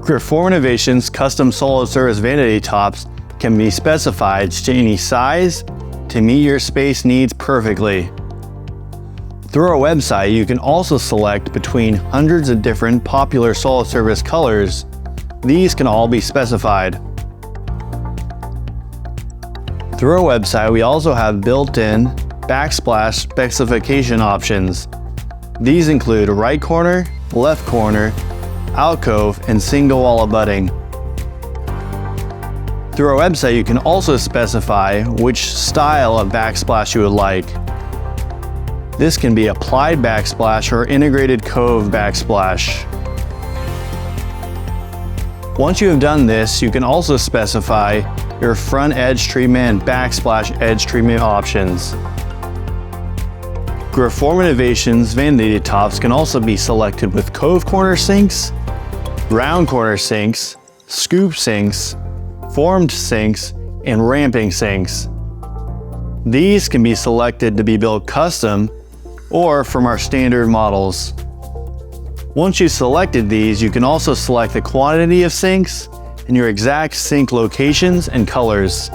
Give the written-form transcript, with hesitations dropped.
Grifform Innovations custom solo service vanity tops can be specified to any size to meet your space needs perfectly. Through our website, you can also select between hundreds of different popular solo service colors. These can all be specified. Through our website, we also have built-in backsplash specification options. These include right corner, left corner, alcove, and single wall abutting. Through our website, you can also specify which style of backsplash you would like. This can be applied backsplash or integrated cove backsplash. Once you have done this, you can also specify your front edge treatment and backsplash edge treatment options. Grifform Innovations vanity tops can also be selected with cove corner sinks, round corner sinks, scoop sinks, formed sinks, and ramping sinks. These can be selected to be built custom or from our standard models. Once you've selected these, you can also select the quantity of sinks and your exact sink locations and colors.